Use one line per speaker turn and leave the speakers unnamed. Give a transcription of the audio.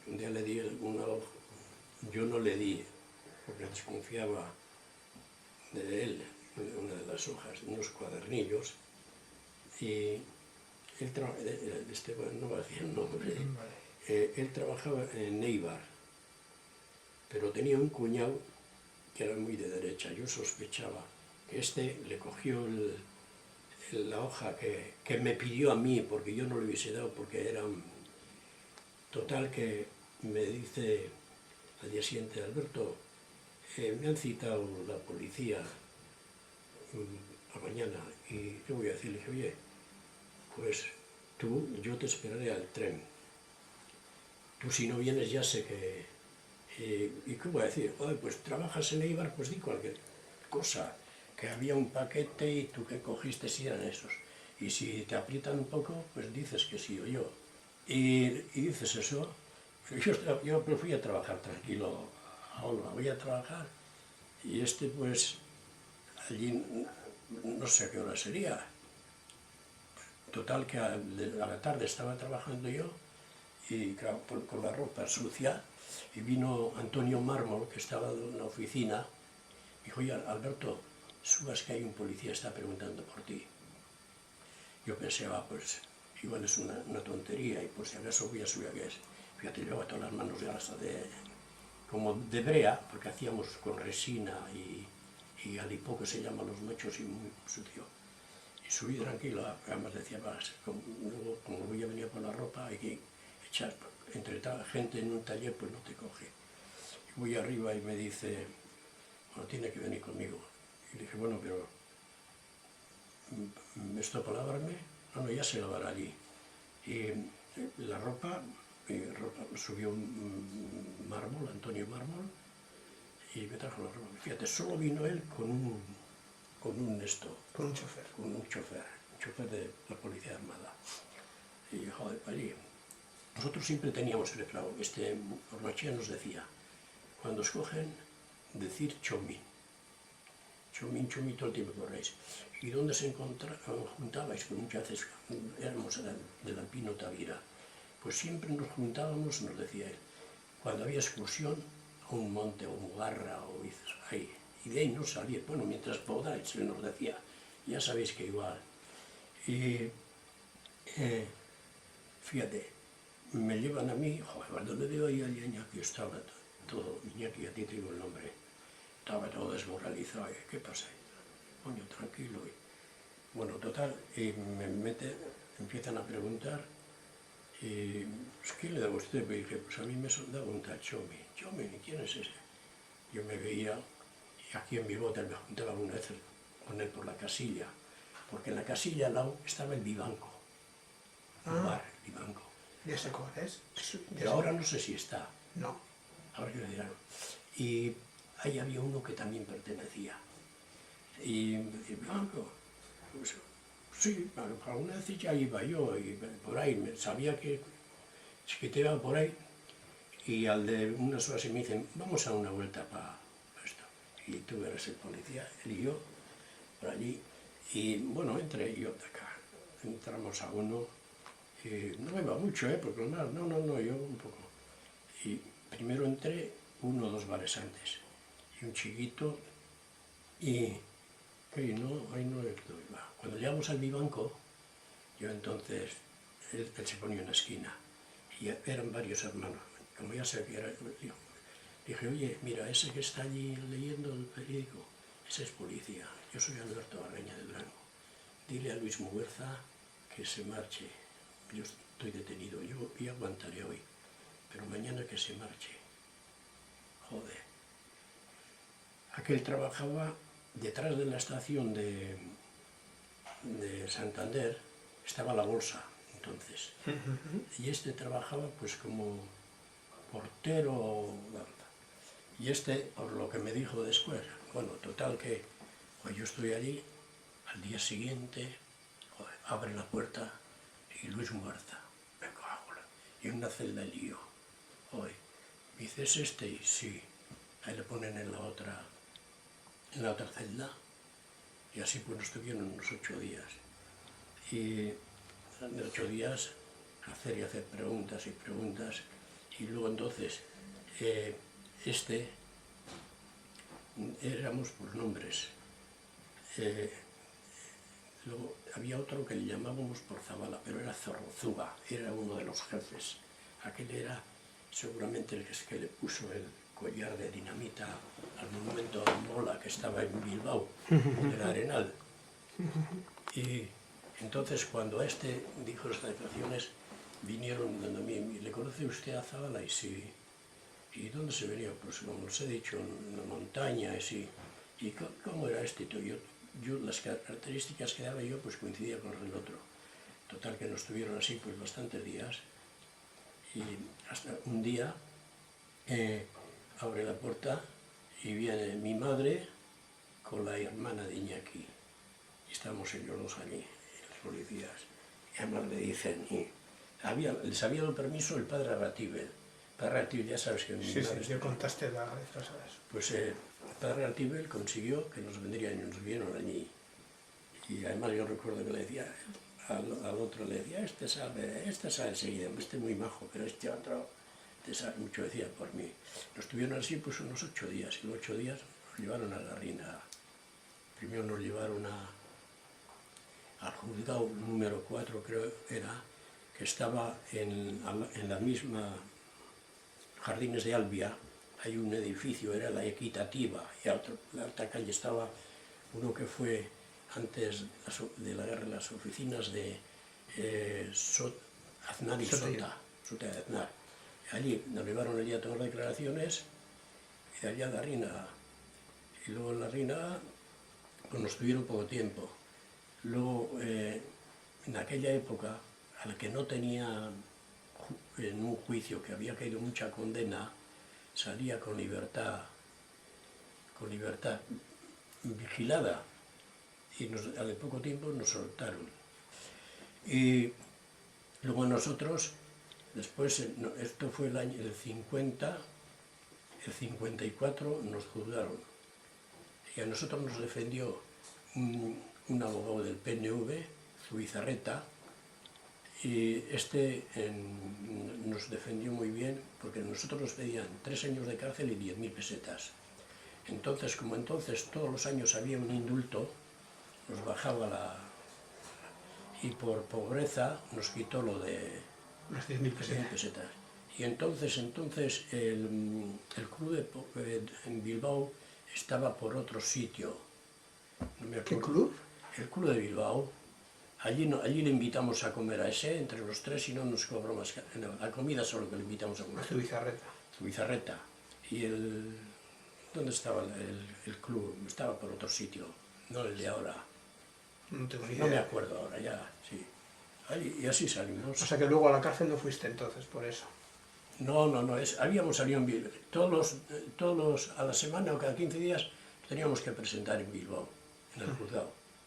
Un día le di una hoja, yo no le di, porque desconfiaba de él, una de las hojas, unos cuadernillos, y él no me hacía el nombre, él trabajaba en Eibar, pero tenía un cuñado que era muy de derecha. Yo sospechaba que le cogió la hoja que me pidió a mí, porque yo no le hubiese dado, porque era total, que me dice al día siguiente: Alberto, me han citado la policía a mañana, y yo voy a decirle, oye, pues yo te esperaré al tren. Tú, si no vienes, ya sé que... ¿Y qué voy a decir? Oye, pues trabajas en Eibar, pues di cualquier cosa, que había un paquete y tú que cogiste si eran esos. Y si te aprietan un poco, pues dices que sí o yo. Y dices eso, yo fui a trabajar tranquilo, ahora voy a trabajar, y pues allí no sé a qué hora sería. Total, que a la tarde estaba trabajando yo, y claro, con la ropa sucia, y vino Antonio Mármol, que estaba en la oficina, y dijo: oye, Alberto, subas, que hay un policía, está preguntando por ti. Yo pensé, pues igual es una tontería, y por si acaso voy a subir a qué es. Fíjate, llevaba todas las manos ya como de brea, porque hacíamos con resina y alipó, que se llaman los mechos, y muy sucio. Y subí tranquilo, además decía, luego, como voy a venir por la ropa, hay que echar, entre gente en un taller, pues no te coge. Y voy arriba y me dice: bueno, tiene que venir conmigo. Y le dije: bueno, pero ¿esto para lavarme? No, ya se lavará allí. Y la ropa, subió un Mármol, Antonio Mármol, y me trajo la ropa. Fíjate, solo vino él con un chofer de la Policía Armada. Y joder, para allí. Nosotros siempre teníamos el clavo. Ormachea nos decía: cuando os cogen, decir chomín. Chomín, chomín, todo el tiempo corréis. ¿Y dónde juntabais? Pues muchas veces éramos del Alpino Tavira. Pues siempre nos juntábamos, nos decía él, cuando había excursión a un monte, o un garra, o ahí. Y de ahí no salía. Bueno, mientras podáis, se nos decía, ya sabéis que igual. Y fíjate, me llevan a mí, joder, cuando le veo ahí a Iñaki, estaba todo, Iñaki, a ti te digo el nombre, estaba todo desmoralizado. ¿Qué pasa? Coño, tranquilo. Bueno, total, y empiezan a preguntar, y pues, ¿qué le da a usted? Y dije, pues a mí me daba un tal Chomi. Chomi, ¿quién es ese? Yo me veía, y aquí en mi bote me juntaba una vez con él por la casilla, porque en la casilla al lado estaba el Vivanco, el bar, el Vivanco.
Ya sé cuál es.
Pero ahora no sé si está.
No.
Ahora que me dirán. Y ahí había uno que también pertenecía. Y Vivanco, pues, sí, alguna vez ya iba yo, y por ahí, sabía que te iba por ahí, y al de unas horas me dicen: vamos a una vuelta para esto. Y tú eres el policía, él y yo, por allí. Y bueno, entré yo de acá, entramos a uno, y no me va mucho, porque no, yo un poco. Y primero entré 1 o 2 bares antes, y un chiquito, y ahí no estoy. Cuando llegamos al Vivanco, yo entonces, él se ponía en la esquina, y eran varios hermanos. Como ya sé que era, dije: oye, mira, ese que está allí leyendo el periódico, ese es policía. Yo soy Alberto Barreña de Durango. Dile a Luis Muguerza que se marche. Yo estoy detenido, yo aguantaré hoy, pero mañana que se marche. Joder. Aquel trabajaba detrás de la estación de Santander, estaba la bolsa entonces. Y trabajaba pues como portero. Y por lo que me dijo después, bueno, total, que pues yo estoy allí, al día siguiente, joder, abre la puerta y Luis Muerza, me cago, y en una celda el lío. Joder, me dice: ¿es este? Y sí, ahí le ponen en la otra celda, y así pues nos tuvieron unos 8 días. Y de 8 días hacer preguntas y preguntas, Y luego entonces, éramos por nombres. Luego había otro que le llamábamos por Zabala, pero era Zorrozuba, era uno de los jefes. Aquel era seguramente el que le puso el collar de dinamita al monumento a Mola que estaba en Bilbao, en el Arenal. Y entonces cuando dijo las declaraciones, vinieron donde a mí, ¿le conoce usted a Zabala? Y sí. ¿Y dónde se venía? Pues como os he dicho, en la montaña, y sí. ¿Y cómo era este? Yo las características que daba yo pues coincidía con el otro. Total que nos tuvieron así pues bastantes días. Y hasta un día abre la puerta y viene mi madre con la hermana de Iñaki. Y estábamos ellos dos allí, los policías. Y además le dicen, les había dado permiso el padre Arratibel. El padre Arratibel, ya sabes que...
Sí, ya contaste la vez, ¿sabes?
Pues el padre Arratibel consiguió que nos vendrían y nos vieron allí. Y además yo recuerdo que le decía, al otro le decía, este sabe enseguida, este es muy majo, pero este otro te sabe mucho, decía por mí. Nos tuvieron así pues unos 8 días, y los 8 días nos llevaron a la Reina. Primero nos llevaron al juzgado número 4, creo era, que estaba en la misma Jardines de Albia. Hay un edificio, era la Equitativa, y la otra calle estaba uno que fue antes de la guerra, las oficinas de Aznar y Sota de Aznar. Allí nos llevaron allí a tomar declaraciones y de allá a la Reina. Y luego en la Reina pues nos tuvieron poco tiempo. Luego, en aquella época, al que no tenía en un juicio que había caído mucha condena, salía con libertad vigilada, y al poco tiempo nos soltaron. Y luego nosotros, después, esto fue el 50, el 54 nos juzgaron, y a nosotros nos defendió un abogado del PNV, Zubizarreta, y nos defendió muy bien, porque nosotros nos pedían 3 años de cárcel y 10.000 pesetas. Entonces, como entonces todos los años había un indulto, nos bajaba y por pobreza nos quitó lo de
las 10.000
pesetas. Y entonces el club en Bilbao estaba por otro sitio. No me acuerdo.
¿Qué club?
El club de Bilbao. Allí le invitamos a comer a ese, entre los 3, y no nos cobró más. No, la comida solo que le invitamos a comer. Zubizarreta. Y ¿dónde estaba el club? Estaba por otro sitio, no el de ahora.
No tengo ni idea.
No me acuerdo ahora, ya, sí. Y así salimos.
O sea que luego a la cárcel no fuiste entonces, por eso.
No, habíamos salido en Bilbao. Todos a la semana o cada 15 días teníamos que presentar en Bilbao, en el juzgado.